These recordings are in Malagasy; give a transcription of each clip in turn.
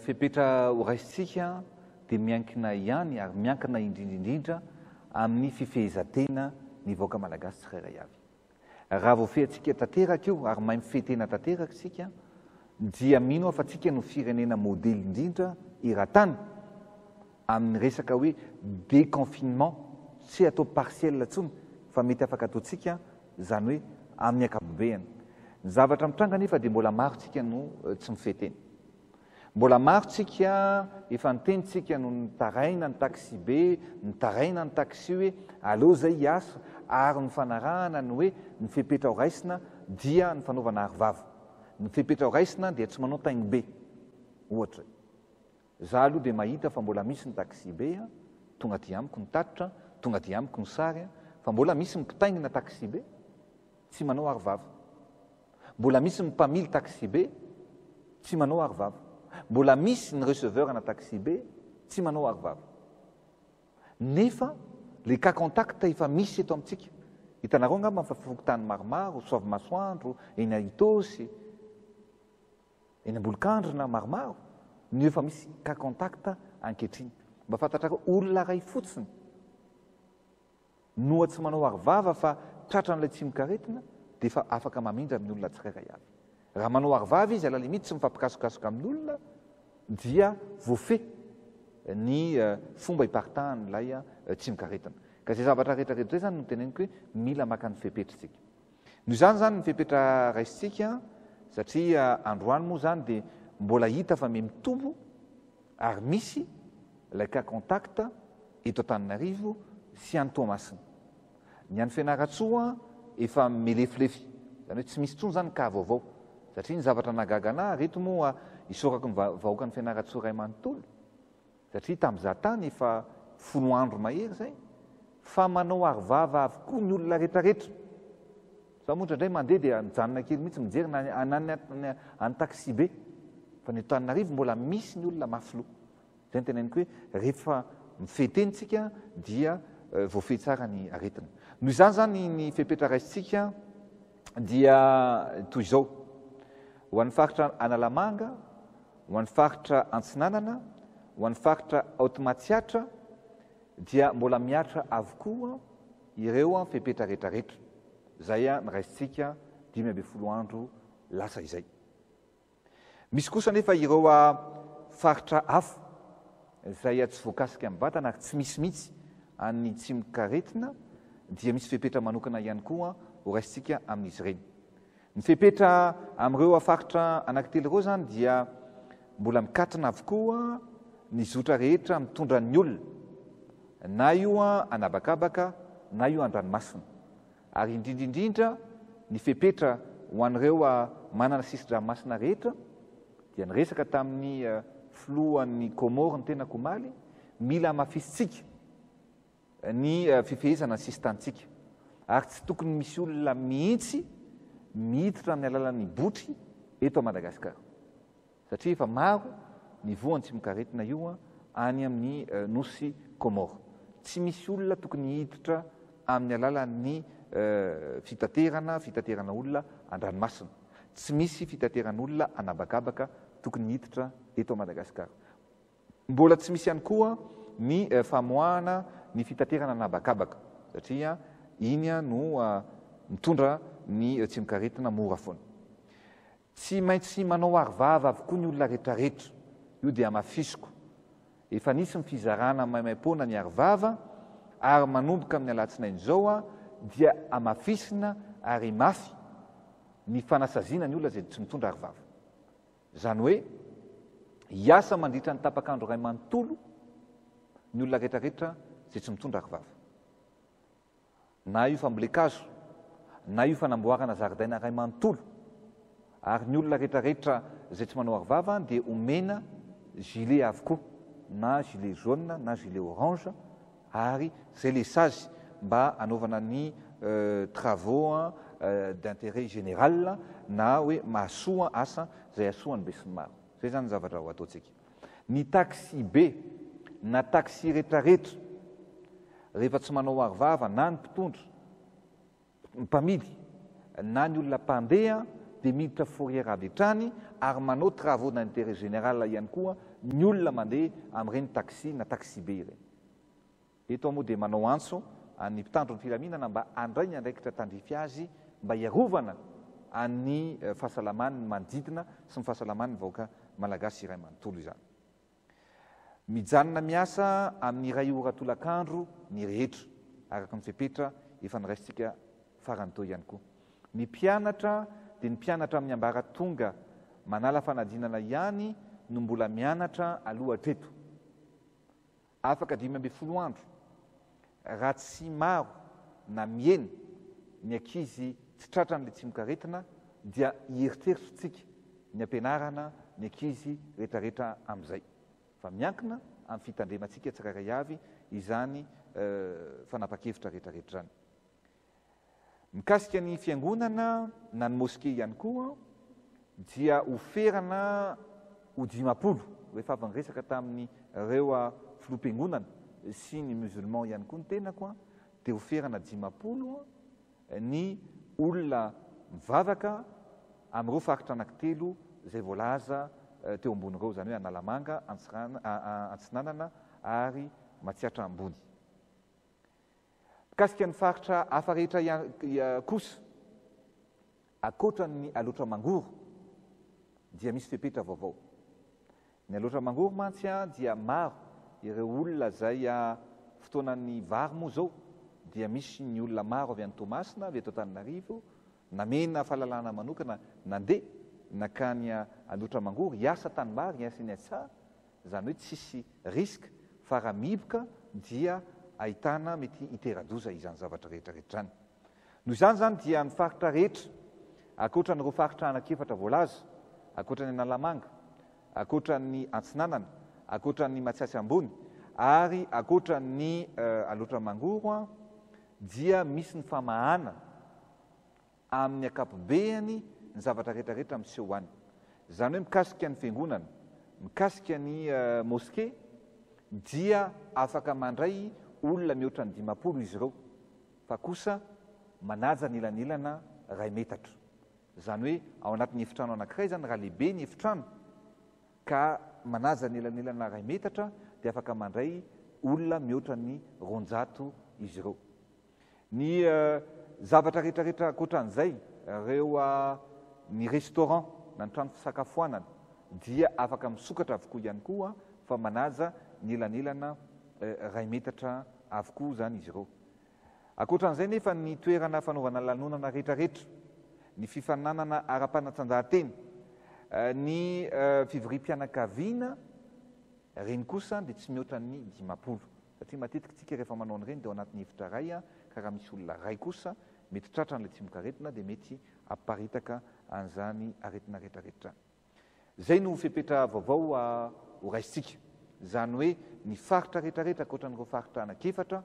fepetra ho raisitsika dia miankina ihany ary miankina indrindraindrindra amin'ny fifehezantena ny vahoaka malagasy tsirairay avy. Raha voafehantsika tanteraka io ary mahay mifehtena tanteraka sika dia mino fa tsika no firenena modely indrindra eran-tany amin'ny resaka hoe déconfinement tsy atao partiel intsony fa mety afaka ataotsika zany hoe amin'ny akapobeany. Ny zavatra mitranga nefa dia mbola maro tsika no tsy mifehtena. Mbola maro tsika efa nitenitsika no nitaraina ny taxi be, nitaraina ny taxi hoe aleo zay hiasa ary ny fanarahana ny hoe ny fepetra ho raisina dia ny fanaovana arivava. Ny fepetra ho raisina dia tsy manao taigny be ohatra. Za aloha dia mahita fa mbola misy ny taxi be tonga dia amiko ny tatitra, tonga dia amiko ny sary fa mbola misy mipitaingina taxi be tsy manao arivava. Mbola misy mpamily taxi be tsy manao arivava. Mbola misy ny receveur na taxi be tsy manao arivava. Nefa le cas contact efa misy eto amintsika. Hitanareo angamba fa fokotany maromaro, Soave Masoandro, eny Itosy, eny Ambolokandrina maromaro, ny efa misy cas contact ankehitriny. Mba fantatrareo olona ray fotsiny noa tsy manao arivava fa tratran'ilay tsy mikaretina dia efa afaka mamindra amin'ny olona tsirairay avy. Raha manao arivava izy ala limite tsy mifampikasokasoka amin'ny olona dia voafeh ny fomba hiparitahan'ilay tsy mikaretina. Ka zay zavatra rehetrarehetra zay zany no teneniko hoe mila maka ny fepetritsika. Noho izany zany ny fepetra raisitsika satria androany moa zany dia mbola hita fa mitombo ary misy ilay cas contact eto Antananarivo sy any Toamasina. Ny any Fianaratsoa efa melefilefy, zany hoe tsy misy tsony zany ka vaovao. Satria ny zavatra nagagana reto moa isorako ny vahoaka ny Fianaratsoa Ray Manontolo. Satria tamin'izaho tany efa 10 andro mahery zay fa manao arivava avokoa ny olona rehetrarehetra. Za moa indray mandeha dia mijanona kely mihitsy mijery any taxi be fa ny Antananarivo mbola misy ny olona mafy loha. Zay ny teneniko hoe rehefa mifehtenytsika dia voafehy tsara ny aretina. Noho izany zany ny fepetra raisitsika dia toy izao. Ho an'ny faritra Analamanga, ho an'ny faritra Antsinanana, ho an'ny faritra Haute-Matsiatra dia mbola miatra avokoa ireo fepetra rehetrarehetra. Zay ny raisitsika 15 andro lasa izay. Misy kosa nefa ireo faritra hafa izay tsy voakasika amin'ny vatana ary tsy misy mihitsy any tsy mikaretina dia misy fepetra manokana ihany koa ho raisitsika amin'izy ireny. Ny fepetra amin'ireo faritra anankitelo ireo zany dia mbola mikatrina avokoa ny zotra rehetra mitondra ny olona, na io anabakabaka na io an-dranomasina. Ary indrindraindrindra ny fepetra ho an'ireo manana sisi-dranomasina rehetra dia niresaka tamin'ny filohan'ny Komoro ny tena Komaly mila mafisitsika ny fifehezana ny sisin-tantsika. Ary tsy tokony misy olona mihitsy miditra amin'ny alalan'ny botry eto a Madagasikara. Satria efa maro ny voany tsy mikaretina io any amin'ny nosy Komoro. Tsy misy olona tokony hiditra amin'ny alalan'ny fitaterana olona an-dranomasina. Tsy misy fitateran'olona anabakabaka tokony hiditra eto a Madagasikara. Mbola tsy misy ihany koa ny famoahana ny fitaterana anabakabaka satria iny no mitondra ny tsy mikaretina mora foana. Tsy maintsy manao arivava avokoa ny olona rehetrarehetra. Io dia mafisiko. Efa nisy ny fizarana maimaimpona ny arivava ary manomboka amin'ny alatsinainy izao dia amafisina ary mafy ny fanasaziana ny olona zay tsy mitondra arivava. Zany hoe hiasa mandritra ny tapakandro Ray Manontolo ny olona rehetrarehetra zay tsy mitondra arivava. Na io fambolekazo, na io fanamboarana zaridaina Ray Manontolo. Ary ny olona rehetrarehetra zay tsy manao arivava dia omena gilet avokoa, na gilet jaune na gilet orange ary zay lesazy mba anaovana ny travaux d'intérêt général na hoe mahasoa asa zay asoany be sy ny maro. Zay zany zavatra ho ataotsika. Ny taxi be na taxi rehetrarehetra rehefa tsy manao arivava na ny mpitondra, mpamily na ny olona mpandeha dia miditra fourrière avy hatrany ary manao travaux d'intérêt général ihany koa ny olona mandeha amin'ireny taxi na taxi be ireny. Eto moa dia manao antso any mpitandro ny filaminana mba andray ny andraikitra tandrify azy mba hiarovana any fahasalamany manodidina sy ny fahasalamany vahoaka malagasy iray manontolo izany. Mijanona miasa amin'ny iray ora tolakandro ny rehetra araka ny fepetra efa niraisitsika farany teo ihany koa. Ny mpianatra dia ny mpianatra amin'ny ambaratonga manala fanadinana ihany no mbola mianatra aloha hatreto. Afaka 12 andro. Raha tsy maro na mieny ny ankizy tsy tratran'ilay tsy mikaretina dia hieritreritrintsika ny ampianarana ny ankizy rehetrarehetra amin'izay. Fa miankina amin'ny fitandremantsika tsirairay avy izany fanapa-kevitra rehetrarehetra zany. Mikasika ny fiangonana na ny moské ihany koa dia oferana ho 50 rehefa avy niresaka tamin'ny ireo filoham-piangonana sy ny musulman ihany koa ny tenako dia oferana 50 ny olona mivavaka amin'ireo faritra anankitelo izay voalaza teo ambony ireo, zany hoe Analamanga, Antsinanana ary Matsiatra Ambony. Mikasika ny faritra hafa rehetra kosa akoatra ny aloatra mangoro dia misy fepetra vaovao. Ny aloatra mangoro mantsy dia maro ireo olona zay fotoanan'ny vary moa zao dia misy ny olona maro avy any Toamasina avy eto Antananarivo namena fahalalana manokana nandeha nakany aloatra mangoro hiasa tanimbary hiasa ny atsara, zany hoe tsisy riska fa raha miboka dia ahitana mety hiteradoza izany zavatra rehetrarehetra zany. Noho izany zany dia ny faritra rehetra akoatra n'ireo faritra anankefatra voalaza, akoatra ny Analamanga, akoatra ny Antsinanana, akoatra ny Matsiasy Ambony ary akoatra ny aloatra mangoro dia misy ny famahana amin'ny akapobeany ny zavatra rehetrarehetra miseho any. Zany hoe mikasika ny fiangonana, mikasika ny moské dia afaka mandray olona mihoatra ny 50 izy ireo, fa kosa manaja ny ilanilana 2 metatra. Zany hoe ao anatin'ny efitrano anankiray zany raha lehibe ny efitrano ka manaja ny ilanilana 2 metatra dia afaka mandray olona mihoatra ny 200 izy ireo. Ny zavatra rehetrarehetra akoatran'izay, ireo ny restaurant na ny trano fisakafoanana dia afaka misokatra avokoa ihany koa fa manaja ny ilanilana 2 metatra avokoa zany izy ireo. Akoatran'izay nefa ny toerana fanaovana lanonana rehetrarehetra, ny fifananana ara-panatsanjahanteny, ny fivorim-pianakaviana reny kosa dia tsy mihoatra ny 50 satria matetika tsika rehefa manao an'ireny dia ao anatin'ny efitra ray ka raha misy olona ray kosa mety tratra n'ilay tsy mikaretina dia mety amparitaka an'izany aretina rehetrarehetra. Zay no fepetra vaovao ho raisitsika, zany hoe ny faritra rehetrarehetra akoatra n'ireo faritra anankefatra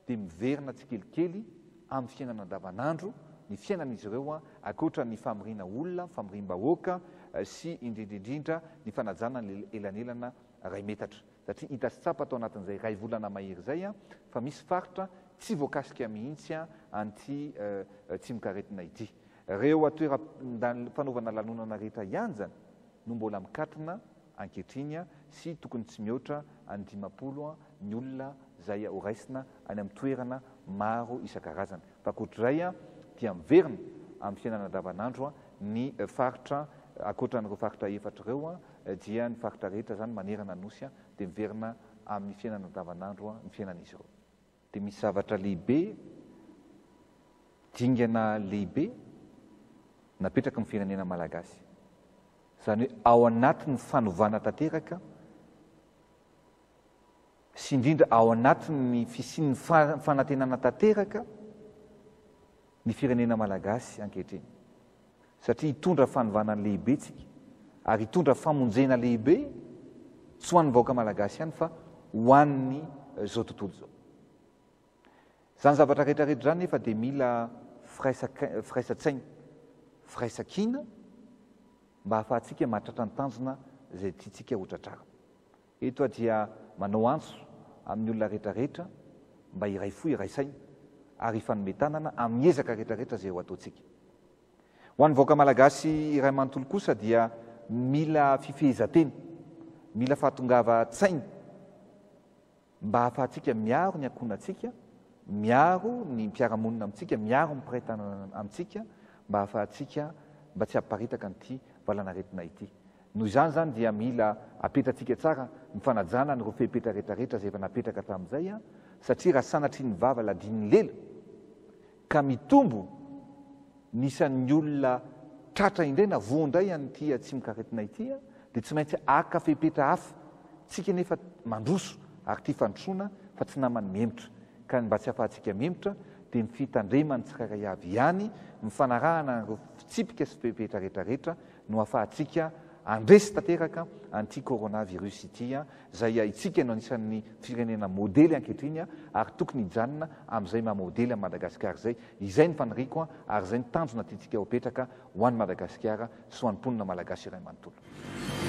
dia miverina tsikelikely amin'ny fiainana andavanandro, ny fiainan'izy ireo akoatra ny famiriana olona, famiriam-bahoaka sy indrindrindrindra ny fanajana ny elanelana 2 metatra. Satria hita sy tsapa atao anatin'izay 2 volana mahery zay fa misy faritra tsy voakasika mihitsy anty tsy mikaretina ity. Ireo fanaovana lanonana rehetra ihany zany no mbola mikatrina ankehitriny sy tokony tsy mihoatra any 50 ny olona zay ho raisina any amin'ny toerana maro isan-karazany. Fa akoatr'izay dia miverina amin'ny fiainana andavanandro ny faritra akoatran'ireo faritra efatra ireo dia ny faritra rehetra zany manerana nosy dia miverina amin'ny fiainana andavanandro ny fiainan'izy ireo. Dia misy zavatra lehibe, dingana lehibe napetraka amin'ny firenena malagasy. Zany hoe ao anatin'ny fanovana tanteraka sy indrindra ao anatin'ny fisian'ny fanantenana tanteraka ny firenena malagasy ankehitriny. Satria hitondra fanovana lehibe tsika ary hitondra famonjena lehibe tsy ho an'ny vahoaka malagasy ihany fa ho an'ny zao tontolo zao. Zany zavatra rehetrarehetra zany nefa dia mila firaisan-tsaina, firaisan-kina mba hahafahantsika mahatratra ny tanjona izay tiantsika ho tratrara. Eto dia manao antso amin'ny olona rehetrarehetra mba iray fo iray saina ary fanometanana amin'ny ezaka rehetrarehetra izay ho ataontsika. Ho an'ny vahoaka malagasy iray manontolo kosa dia mila fifehezan-teny mila fahatongava-tsainy mba hahafahantsika miaro ny ankonantsika, miaro ny mpiaramonina amintsika, miaro ny mpiray-tanana amintsika mba hahafahantsika mba tsy hamparitaka nyity valanaretina ity. Noho izany zany dia mila apetratsika tsara ny fanajana ny rofepetra rehetrarehetra zay efa napetraka tamin'izay a, satria raha sanatry ny vava ladiny lela ka mitombo nisan'ny olona tratra indray na voandray anyty tsy mikaretina ity a, dia tsy maintsy akafepetra hafa tsika nefa mandroso ary ty fandrosoana fa tsy namany miemotra. Ka mba tsy hafahantsika miemotra dia ny fitandremany tsirairay avy ihany, mifanarahana ro fitsipika sy fepetra rehetrarehetra no hafahantsika andresy tanteraka an'ity coronavirus ity a, zay itsika no anisan'ny firenena modely ankehitriny a, ary tokony hijanona amin'izay mahamodely amin'ny Madagasikara zay. Izay ny faniriko a, ary izay ny tanjona tiantsika ho petraka ho an'ny Madagasikara sy ho an'ny mponina malagasy iray manontolo.